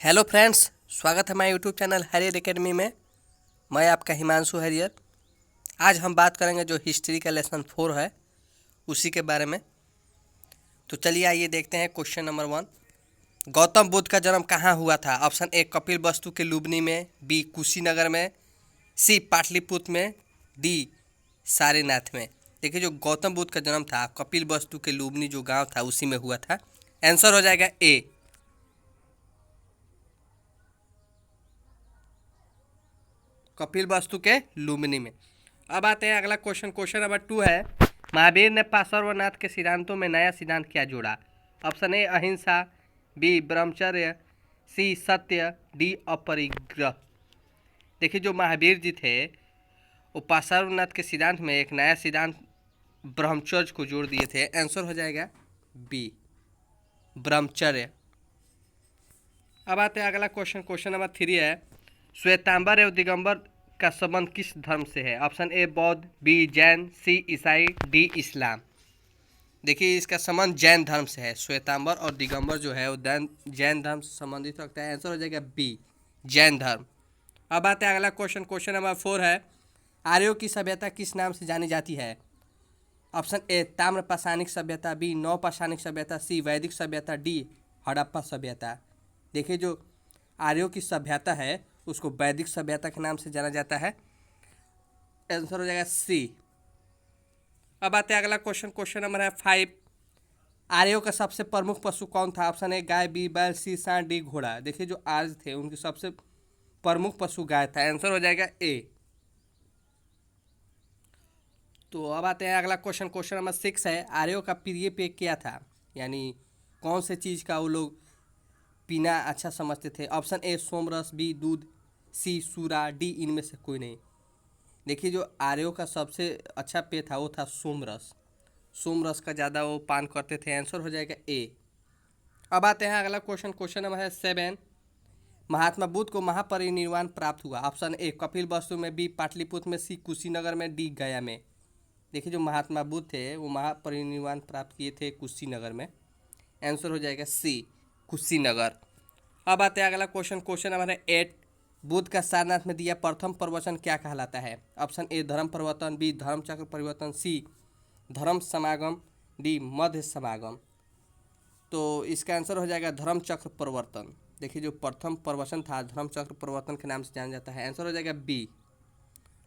Hello friends, स्वागत है हमारे यूट्यूब चैनल हरियर एकेडमी में। मैं आपका हिमांशु हरियर। आज हम बात करेंगे जो हिस्ट्री का लेसन 4 है उसी के बारे में। तो चलिए आइए देखते हैं क्वेश्चन नंबर 1। गौतम बुद्ध का जन्म कहाँ हुआ था? ऑप्शन ए कपिल वस्तु के लुबनी में, बी कुशीनगर में, सी पाटलिपुत्र में, डी सारनाथ में। देखिए जो गौतम बुद्ध का जन्म था कपिल वस्तु के लुबनी जो गाँव था उसी में हुआ था। आंसर हो जाएगा ए, कपिल वस्तु के लुम्बिनी में। अब आते हैं अगला क्वेश्चन। क्वेश्चन नंबर 2 है, महावीर ने पार्श्वनाथ के सिद्धांतों में नया सिद्धांत क्या जोड़ा? ऑप्शन ए अहिंसा, बी ब्रह्मचर्य, सी सत्य, डी अपरिग्रह। देखिए जो महावीर जी थे वो पार्श्वनाथ के सिद्धांत में एक नया सिद्धांत ब्रह्मचर्य को जोड़ दिए थे। आंसर हो जाएगा बी, ब्रह्मचर्य। अब आते हैं अगला क्वेश्चन। क्वेश्चन नंबर 3 है, श्वेतांबर एवं दिगंबर का संबंध किस धर्म से है? ऑप्शन ए बौद्ध, बी जैन, सी ईसाई, डी इस्लाम। देखिए इसका संबंध जैन धर्म से है। श्वेतांबर और दिगंबर जो है वो जैन धर्म से संबंधित रखता है। आंसर हो जाएगा बी, जैन धर्म। अब आते हैं अगला क्वेश्चन। क्वेश्चन नंबर 4 है, आर्यों की सभ्यता किस नाम से जानी जाती है? ऑप्शन ए ताम्र पाषाणिक सभ्यता, बी नव पाषाणिक सभ्यता, सी वैदिक सभ्यता, डी हड़प्पा सभ्यता। देखिए जो आर्यों की सभ्यता है उसको वैदिक सभ्यता के नाम से जाना जाता है। आंसर हो जाएगा सी। अब आते हैं अगला क्वेश्चन। क्वेश्चन नंबर है 5, आर्यों का सबसे प्रमुख पशु कौन था? ऑप्शन ए गाय, बी बैल, सी सांड, डी घोड़ा। देखिए जो आर्य थे उनके सबसे प्रमुख पशु गाय था। आंसर हो जाएगा ए। तो अब आते हैं अगला क्वेश्चन। क्वेश्चन नंबर 6 है, आर्यों का प्रिय पेय क्या था? यानी कौन से चीज़ का वो लोग पीना अच्छा समझते थे? ऑप्शन ए सोमरस, बी दूध, सी सूरा, डी इनमें से कोई नहीं। देखिए जो आर्यों का सबसे अच्छा पेय था वो था सोमरस। सोमरस का ज़्यादा वो पान करते थे। आंसर हो जाएगा ए। अब आते हैं अगला क्वेश्चन। क्वेश्चन नंबर है 7, महात्मा बुद्ध को महापरिनिर्वाण प्राप्त हुआ? ऑप्शन ए कपिल वस्तु में, बी पाटलिपुत्र में, सी कुशीनगर में, डी गया में। देखिए जो महात्मा बुद्ध थे वो महापरिनिर्वाण प्राप्त किए थे कुशीनगर में। आंसर हो जाएगा सी, कुशीनगर। अब आते हैं अगला क्वेश्चन। क्वेश्चन नंबर है 8, बुद्ध का सारनाथ में दिया प्रथम प्रवचन क्या कहलाता है? ऑप्शन ए धर्म परिवर्तन, बी धर्म चक्र परिवर्तन, सी धर्म समागम, डी मध्य समागम। तो इसका आंसर हो जाएगा धर्म चक्र परिवर्तन। देखिए जो प्रथम प्रवचन था धर्म चक्र परिवर्तन के नाम से जाना जाता है। आंसर हो जाएगा बी।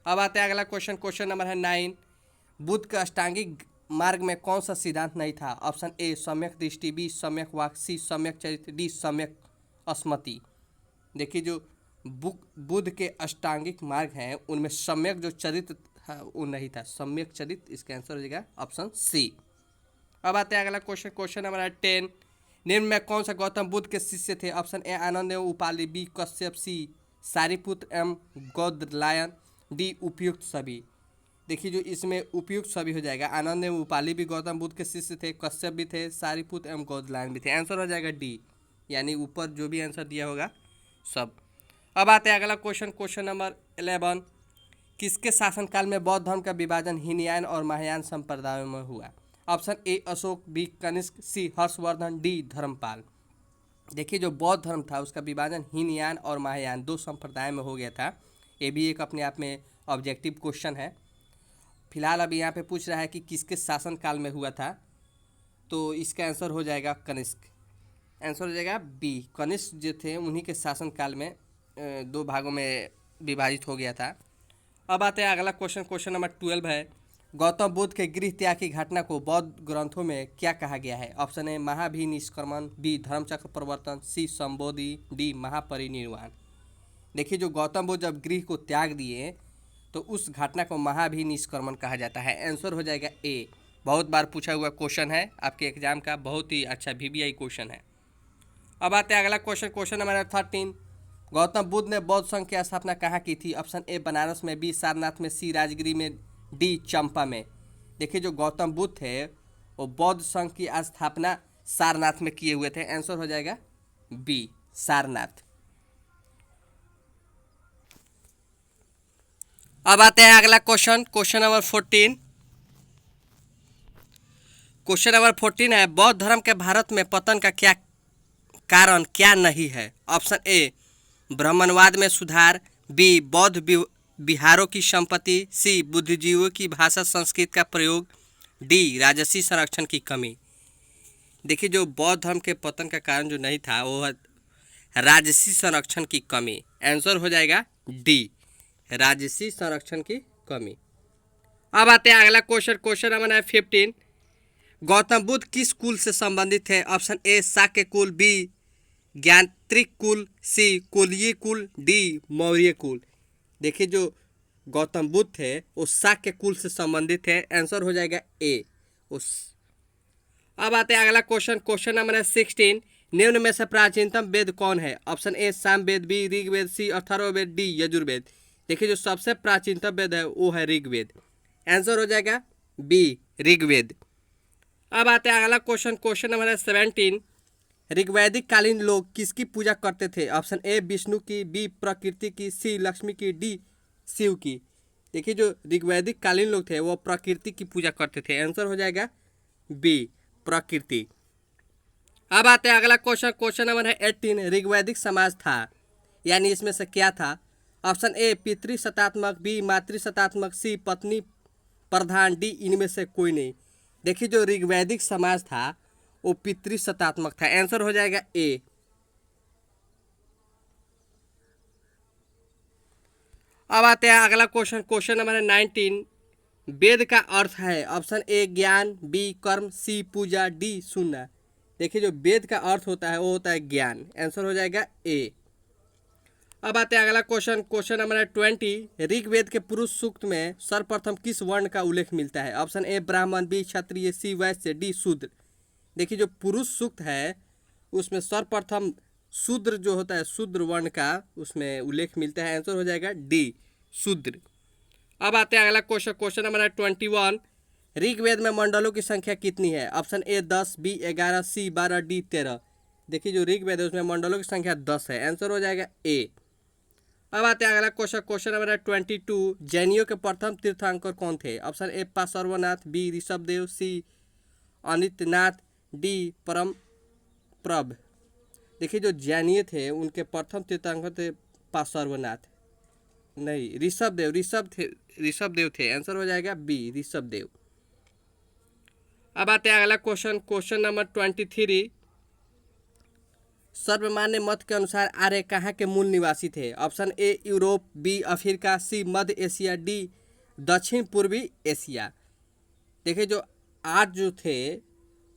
अब आते हैं अगला क्वेश्चन। क्वेश्चन नंबर है 9, बुद्ध का अष्टांगिक मार्ग में कौन सा सिद्धांत नहीं था? ऑप्शन ए सम्यक दृष्टि, बी सम्यक वाक, सी सम्यक चरित्र, डी सम्यक स्मृति। देखिए जो बुद्ध के अष्टांगिक मार्ग हैं उनमें सम्यक जो चरित्र था वो नहीं था, सम्यक चरित्र। इसका आंसर हो जाएगा ऑप्शन सी। अब आते हैं अगला क्वेश्चन। क्वेश्चन नंबर 10, निम्न में कौन सा गौतम बुद्ध के शिष्य थे? ऑप्शन ए आनंद एवं उपाली, बी कश्यप, सी सारिपुत्र एवं गौदलायन, डी उपयुक्त सभी। देखिए जो इसमें उपयुक्त सभी हो जाएगा। आनंद एवं उपाली भी गौतम बुद्ध के शिष्य थे, कश्यप भी थे, सारिपुत्र एवं गौदलायन भी थे। आंसर हो जाएगा डी, यानी ऊपर जो भी आंसर दिया होगा सब। अब आते हैं अगला क्वेश्चन। क्वेश्चन नंबर 11, किसके शासनकाल में बौद्ध धर्म का विभाजन हीनयान और महायान संप्रदायों में हुआ? Option A Ashok, B Kanishka, C Harshvardhan, D Dharmapal. देखिए जो बौद्ध धर्म था उसका विभाजन हीनयान और महायान दो संप्रदाय में हो गया था। ये भी एक अपने आप में ऑब्जेक्टिव क्वेश्चन है। फिलहाल अभी यहाँ पे पूछ रहा है कि किसके शासनकाल में हुआ था, तो इसका आंसर हो जाएगा कनिष्क। आंसर हो जाएगा बी, कनिष्क जो थे उन्हीं के शासनकाल में दो भागों में विभाजित हो गया था। अब आते हैं अगला क्वेश्चन। क्वेश्चन नंबर 12 है, गौतम बुद्ध के गृह त्याग की घटना को बौद्ध ग्रंथों में क्या कहा गया है? ऑप्शन ए महाभिनिष्क्रमण, बी धर्मचक्र परिवर्तन, सी संबोधि, डी महापरिनिर्वाण। देखिए जो गौतम बुद्ध जब गृह को त्याग दिए तो उस घटना को महाभिनिष्क्रमण कहा जाता है। आंसर हो जाएगा ए। बहुत बार पूछा हुआ क्वेश्चन है आपके एग्जाम का, बहुत ही अच्छा VBI क्वेश्चन है। अब आते हैं अगला question. Question number 13, Gautam Buddha ने बौद्ध संघ की स्थापना कहाँ की थी? ऑप्शन ए बनारस में, बी सारनाथ में, सी राजगिरी में, डी चंपा में। देखिए जो गौतम बुद्ध थे वो बौद्ध संघ की स्थापना सारनाथ में किए हुए थे। आंसर हो जाएगा बी, सारनाथ। अब आते हैं अगला question. Question number 14, question number 14 है, बौद्ध धर्म के भारत में पतन का क्या कारण क्या नहीं है? ऑप्शन ए ब्राह्मणवाद में सुधार, बी बौद्ध विहारों की संपत्ति, सी बुद्धिजीवियों की भाषा संस्कृत का प्रयोग, डी राजसी संरक्षण की कमी। देखिए, जो बौद्ध धर्म के पतन का कारण जो नहीं था वो है राजसी संरक्षण की कमी। आंसर हो जाएगा डी राजसी संरक्षण की कमी। अब आते हैं अगला क्वेश्चन। क्वेश्चन नंबर है 15। गौतम बुद्ध किस कुल से संबंधित है? ऑप्शन ए शाक्य कुल, बी ज्ञात्रिक कुल, सी कोलीय कुल, डी मौर्य कुल। देखिए, जो गौतम बुद्ध थे वो शाक्य कुल से संबंधित है। आंसर हो जाएगा ए उस। अब आते हैं अगला क्वेश्चन। क्वेश्चन नंबर है 16। निम्न में से प्राचीनतम वेद कौन है? Option A Samaveda, B Rigveda, C Atharvaveda, D Yajurveda. देखिए, जो सबसे प्राचीनतम वेद है वो है ऋग्वेद। आंसर हो जाएगा बी ऋग्वेद। अब आते हैं अगला क्वेश्चन। क्वेश्चन नंबर है 17। ऋग्वैदिक कालीन लोग किसकी पूजा करते थे? ऑप्शन ए विष्णु की, बी प्रकृति की, सी लक्ष्मी की, डी शिव की। देखिए, जो ऋग्वैदिक कालीन लोग थे वो प्रकृति की पूजा करते थे। आंसर हो जाएगा बी प्रकृति। अब आते हैं अगला क्वेश्चन। क्वेश्चन नंबर है 18। ऋग्वैदिक समाज था यानी इसमें से क्या था? ऑप्शन ए पितृसत्तात्मक, बी मातृसत्तात्मक, सी पत्नी प्रधान, डी इनमें से कोई नहीं। देखिए, जो ऋग्वैदिक समाज था वो पितृसत्तात्मक था। आंसर हो जाएगा ए। अब आते हैं अगला क्वेश्चन। क्वेश्चन नंबर है 19। वेद का अर्थ है? ऑप्शन ए ज्ञान, बी कर्म, सी पूजा, डी सुनना। देखिए, जो वेद का अर्थ होता है वो होता है ज्ञान। आंसर हो जाएगा ए। अब आते हैं अगला क्वेश्चन। क्वेश्चन नंबर है 20। ऋग्वेद के पुरुष सूक्त में सर्वप्रथम किस वर्ण का उल्लेख मिलता है? ऑप्शन ए ब्राह्मण, बी क्षत्रिय, सी वैश्य, डी शूद्र। देखिए, जो पुरुष सूक्त है उसमें सर्वप्रथम शूद्र जो होता है शूद्र वर्ण का उसमें उल्लेख मिलता है। आंसर हो जाएगा डी शूद्र। अब आते हैं अगला क्वेश्चन। क्वेश्चन नंबर है 21। ऋग्वेद में मंडलों की संख्या कितनी है? Option A 10, B 11, C 12, D 13। देखिए, जो ऋग्वेद है उसमें मंडलों की संख्या 10 है। आंसर हो जाएगा ए। अब आते हैं अगला क्वेश्चन। क्वेश्चन नंबर है 22। जैनियों के प्रथम तीर्थंकर कौन थे? Option A Parshvanath, B Rishabhdev, C Anityanath, D Param Prabh. देखिए, जो जैनिय थे उनके प्रथम तीर्थंकर थे पार्श्वनाथ, नहीं ऋषभदेव, ऋषभदेव थे। आंसर हो जाएगा बी ऋषभदेव। अब आते हैं अगला क्वेश्चन। Question number 23। सर्वमान्य मत के अनुसार आर्य कहाँ के मूल निवासी थे? Option A Europe, B Africa, C मध्य एशिया, डी दक्षिण पूर्वी एशिया। देखिए, जो आर्य जो थे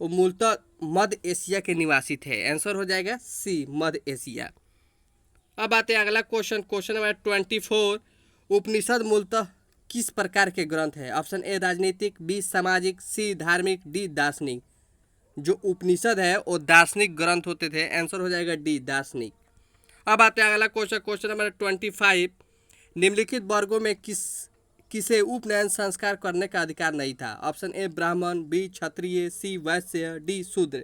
वो मूलतः मध्य एशिया के निवासी थे। आंसर हो जाएगा सी मध्य एशिया। अब आते हैं अगला क्वेश्चन। Question number 24। उपनिषद मूलतः किस प्रकार के ग्रंथ है? ऑप्शन ए राजनीतिक, बी सामाजिक, सी धार्मिक, डी दार्शनिक। जो उपनिषद है वो दार्शनिक ग्रंथ होते थे। आंसर हो जाएगा डी दार्शनिक। अब आते हैं अगला क्वेश्चन। Question number 25। निम्नलिखित वर्गों में किसे उपनयन संस्कार करने का अधिकार नहीं था? ऑप्शन ए ब्राह्मण, बी क्षत्रिय, सी वैश्य, डी शूद्र।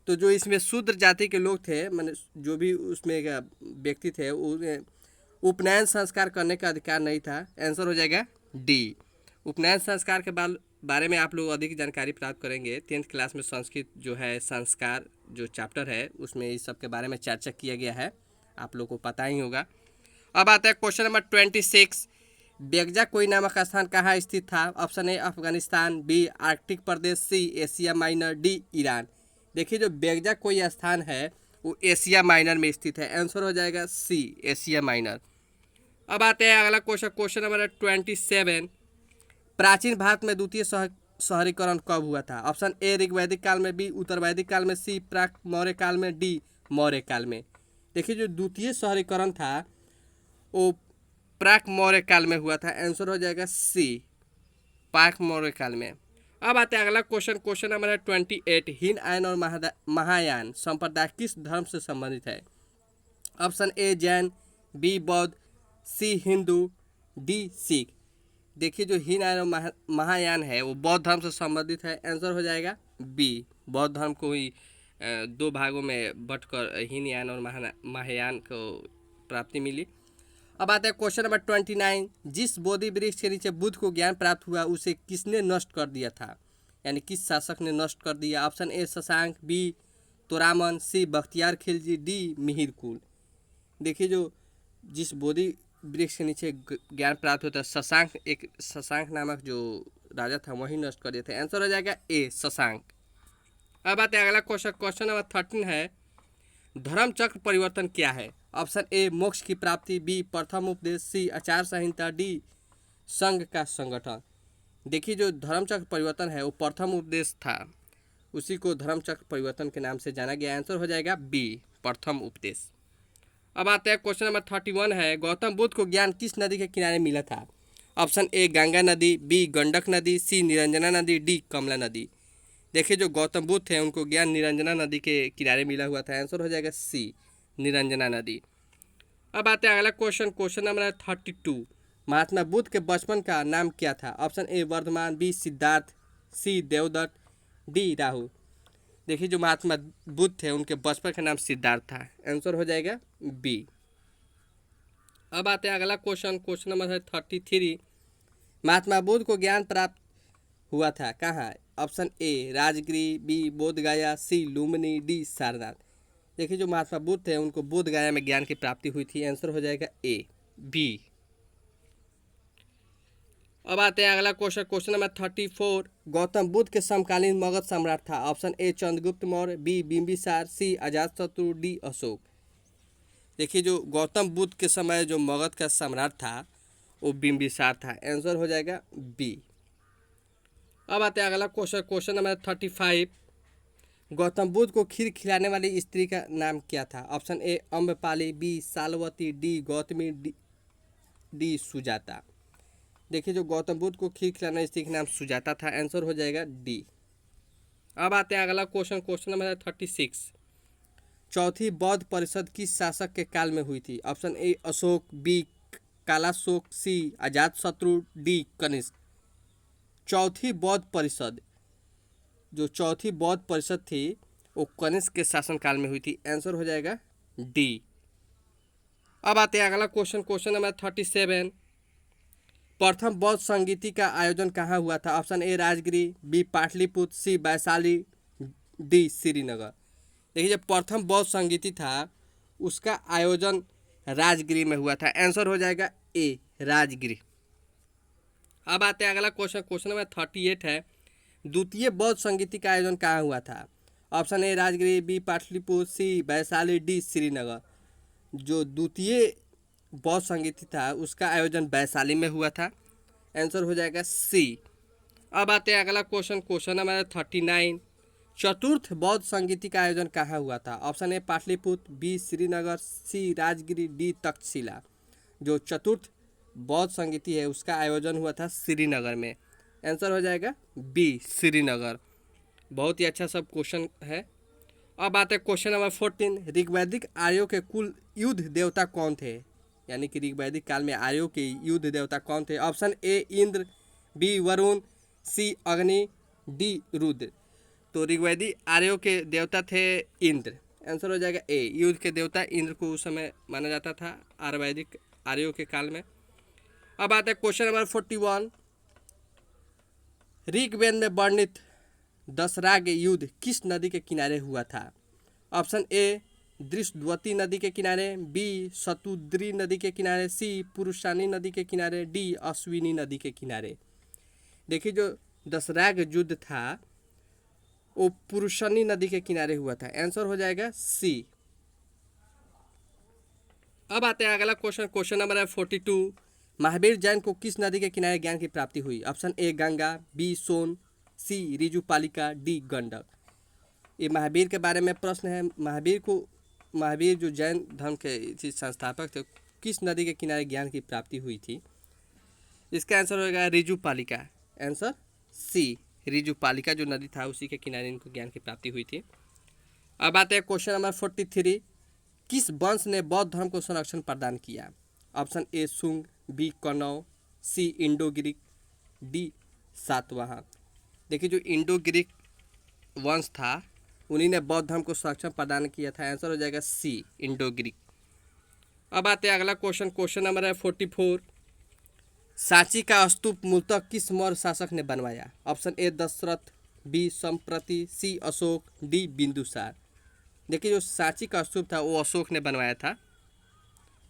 तो जो इसमें शूद्र जाति के लोग थे, माने जो भी उसमें व्यक्ति थे उन्हें उपनयन संस्कार करने का अधिकार नहीं था। आंसर हो जाएगा डी। उपनयन संस्कार के बारे में आप लोग अधिक जानकारी प्राप्त करेंगे 10th क्लास में। संस्कृत जो है संस्कार जो चैप्टर है उसमें इस सब के बारे में चर्चा किया गया है, आप लोग को पता ही होगा। अब आता है क्वेश्चन नंबर 26। बेगजा कोई नामक स्थान कहाँ स्थित था? Option A Afghanistan, B Arctic प्रदेश, C Asia Minor, D Iran. देखिए, जो बेगजा कोई स्थान है वो एशिया माइनर में स्थित है। आंसर हो जाएगा सी एशिया माइनर। अब आते हैं अगला क्वेश्चन। Question number 27। प्राचीन भारत में द्वितीय शहरीकरण कब हुआ था? ऑप्शन ए ऋग्वैदिक काल में, बी उत्तर वैदिक काल में, सी प्राक मौर्य काल में, डी मौर्य काल में। देखिए, जो द्वितीय शहरीकरण था वो प्राक मौर्य काल में हुआ था। आंसर हो जाएगा सी प्राक मौर्य काल में। अब आते हैं अगला क्वेश्चन। Question number 28। हीनयान और महायान संप्रदाय किस धर्म से संबंधित है? ऑप्शन ए जैन, बी बौद्ध, सी हिंदू, डी सिख। देखिए, जो हीनयान और महायान है वो बौद्ध धर्म से संबंधित है। आंसर हो जाएगा बी बौद्ध धर्म को ही दो भागों में बंटकर हीनयान और महायान को प्राप्ति मिली। अब आता है क्वेश्चन नंबर 29। जिस बोधि वृक्ष के नीचे बुद्ध को ज्ञान प्राप्त हुआ उसे किसने नष्ट कर दिया था, यानी किस शासक ने नष्ट कर दिया? Option A Shashank, B Toraman, C Bakhtiyar Khilji, D Mihir Kul. देखिए जो जिस बोधि वृक्ष के नीचे ज्ञान प्राप्त होता है, शशांक, एक शशांक नामक जो राजा था वही नष्ट कर दिए थे। आंसर हो जाएगा ए शशांक। अब आते हैं अगला क्वेश्चन। क्वेश्चन नंबर 13 है, धर्म चक्र परिवर्तन क्या है? ऑप्शन ए मोक्ष की प्राप्ति, बी प्रथम उपदेश, सी आचार संहिता, डी संघ का संगठन। देखिए जो धर्म चक्र परिवर्तन है वो प्रथम उपदेश था, उसी को धर्म चक्र परिवर्तन के नाम से जाना गया। आंसर हो जाएगा बी प्रथम उपदेश। अब आते हैं क्वेश्चन नंबर 31 है, गौतम बुद्ध को ज्ञान किस नदी के किनारे मिला था? ऑप्शन ए गंगा नदी, बी गंडक नदी, सी निरंजना नदी, डी कमला नदी। देखिए जो गौतम बुद्ध थे उनको ज्ञान निरंजना नदी के किनारे मिला हुआ था। आंसर हो जाएगा सी निरंजना नदी। अब आते हैं अगला question. Question number 32, Mahatma Buddha के बचपन का नाम क्या था? Option A Vardhaman, B Siddhartha, C Devdatta, D Rahu. देखिए जो महात्मा बुद्ध थे उनके बचपन का नाम सिद्धार्थ था। आंसर हो जाएगा बी। अब आते हैं अगला क्वेश्चन। क्वेश्चन नंबर है 33, महात्मा बुद्ध को ज्ञान प्राप्त हुआ था कहाँ? Option A Rajgiri, B Bodhgaya, C Lumbini, D Sarnath. देखिए जो महात्मा बुद्ध थे उनको बोधगया में ज्ञान की प्राप्ति हुई थी। आंसर हो जाएगा ए बी। अब आते हैं अगला question. Question number 34, Gautam Buddha के समकालीन मगध सम्राट था? Option A Chandragupta Maurya, B Bimbisara, C Ajatashatru, D Ashok. देखिए जो गौतम बुद्ध के समय जो मगध का सम्राट था वो बिंबिसार था। आंसर हो जाएगा बी। अब आते हैं अगला question. Question number 35, Gautam Buddha को खीर खिलाने वाली स्त्री का नाम क्या था? Option A Amrapali, B Salvati, D Gautami, D Sujata. देखिए जो गौतम बुद्ध को खीर खिलाने स्त्री का नाम सुजाता था। आंसर हो जाएगा डी। अब आते हैं अगला क्वेश्चन। क्वेश्चन नंबर 36, चौथी बौद्ध परिषद किस शासक के काल में हुई थी? Option A Ashok, B Kalashok, C Ajatashatru, D Kanishka. चौथी बौद्ध परिषद, जो चौथी बौद्ध परिषद थी वो कनिष्क के शासनकाल में हुई थी। आंसर हो जाएगा डी। अब आते हैं अगला क्वेश्चन। क्वेश्चन नंबर 37, प्रथम बौद्ध संगीति का आयोजन कहाँ हुआ था? Option A Rajgiri, B Pataliputra, C Vaishali, D Srinagar. देखिए जब प्रथम बौद्ध संगीति था उसका आयोजन राजगिरी में हुआ था। आंसर हो जाएगा ए राजगिरी। अब आते हैं अगला क्वेश्चन। क्वेश्चन नंबर 38 है, द्वितीय बौद्ध संगीति का आयोजन कहाँ हुआ था? Option A Rajgiri, B Pataliputra, C Vaishali, D Srinagar. जो द्वितीय बौद्ध संगीति था उसका आयोजन वैशाली में हुआ था। आंसर हो जाएगा सी। अब आते हैं अगला क्वेश्चन। क्वेश्चन नंबर 39, चतुर्थ बौद्ध संगीति का आयोजन कहाँ हुआ था? Option A Pataliputra, B Srinagar, C Rajgiri, D Taxila. जो चतुर्थ बौद्ध संगीति है उसका आयोजन हुआ था श्रीनगर में। आंसर हो जाएगा बी श्रीनगर। बहुत ही अच्छा सब क्वेश्चन है। अब आते हैं क्वेश्चन नंबर 14, ऋग्वैदिक आर्यों के कुल युद्ध देवता कौन थे? यानी कि ऋग्वैदिक काल में आर्यों के युद्ध देवता कौन थे? Option A Indra, B Varun, C Agni, D Rudra. तो ऋग्वैदिक आर्यों के देवता थे इंद्र। आंसर हो जाएगा ए युद्ध के देवता इंद्र को उस समय माना जाता था आयुर्वेदिक आर्यों के काल में। अब आते हैं क्वेश्चन नंबर 41, ऋग्वेद में वर्णित दशराग युद्ध किस नदी के किनारे हुआ था? ऑप्शन ए दृष्टद्वती नदी के किनारे, बी शतुद्री नदी के किनारे, सी पुरुषानी नदी के किनारे, डी अश्विनी नदी के किनारे। देखिए जो दशराग युद्ध था वो पुरुषानी नदी के किनारे हुआ था। आंसर हो जाएगा सी। अब आते हैं अगला क्वेश्चन। क्वेश्चन नंबर है 42, महावीर जैन को किस नदी के किनारे ज्ञान की प्राप्ति हुई? Option A Ganga, B Son, C Rijupalika, D Gandak. ये महावीर के बारे में प्रश्न है। महावीर जो जैन धर्म के संस्थापक थे किस नदी के किनारे ज्ञान की प्राप्ति हुई थी? इसका आंसर होगा रिजुपालिका। आंसर सी रिजुपालिका जो नदी था उसी के किनारे इनको ज्ञान की प्राप्ति हुई थी। अब आते हैं क्वेश्चन नंबर 43, किस वंश ने बौद्ध धर्म को संरक्षण प्रदान किया? ऑप्शन ए सुंग, बी कनौ, सी इंडो ग्रीक, डी सातवाहन। देखिए जो इंडो ग्रीक वंश था उन्हीं ने बौद्ध धर्म को संरक्षण प्रदान किया था। आंसर हो जाएगा सी इंडो ग्रीक। अब आते हैं अगला क्वेश्चन। क्वेश्चन नंबर है 44, सांची का स्तूप मूलतः किस मौर्य शासक ने बनवाया? ऑप्शन ए दशरथ, बी संप्रति, सी अशोक, डी बिंदुसार। देखिए जो सांची का स्तूप था वो अशोक ने बनवाया था।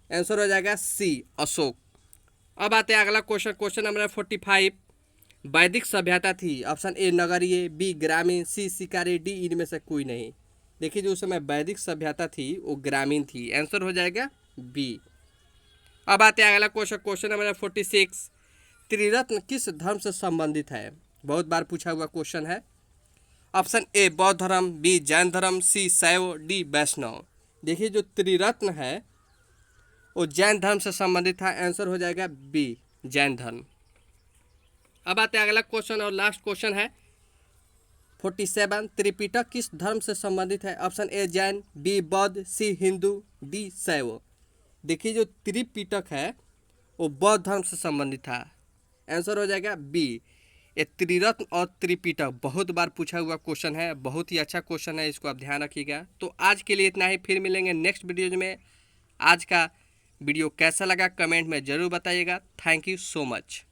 आंसर हो जाएगा सी अशोक। अब आते हैं अगला क्वेश्चन, क्वेश्चन नंबर 45। वैदिक सभ्यता थी, ऑप्शन ए नगरीय, बी ग्रामीण, सी शिकारी, डी इनमें से कोई नहीं। देखिए जो उस समय वैदिक सभ्यता थी वो ग्रामीण थी। आंसर हो जाएगा बी। अब आते हैं अगला क्वेश्चन, क्वेश्चन नंबर 46। त्रिरत्न किस धर्म से संबंधित है? बहुत बार पूछा हुआ क्वेश्चन है। ऑप्शन ए बौद्ध धर्म, बी जैन धर्म, सी शैव, डी वैष्णव। देखिए जो त्रिरत्न है वो जैन धर्म से संबंधित था। आंसर हो जाएगा बी जैन धर्म। अब आते हैं अगला क्वेश्चन और लास्ट क्वेश्चन है 47। त्रिपिटक किस धर्म से संबंधित है? ऑप्शन ए जैन, बी बौद्ध, सी हिंदू, डी शैव। देखिए जो त्रिपिटक है वो बौद्ध धर्म से संबंधित था। आंसर हो जाएगा बी। ये त्रिरत्न और त्रिपिटक बहुत बार पूछा हुआ क्वेश्चन है, बहुत ही अच्छा क्वेश्चन है, इसको आप ध्यान रखिएगा। तो आज के लिए इतना ही, फिर मिलेंगे नेक्स्ट वीडियो में। आज का वीडियो कैसा लगा कमेंट में ज़रूर बताइएगा। Thank you so much.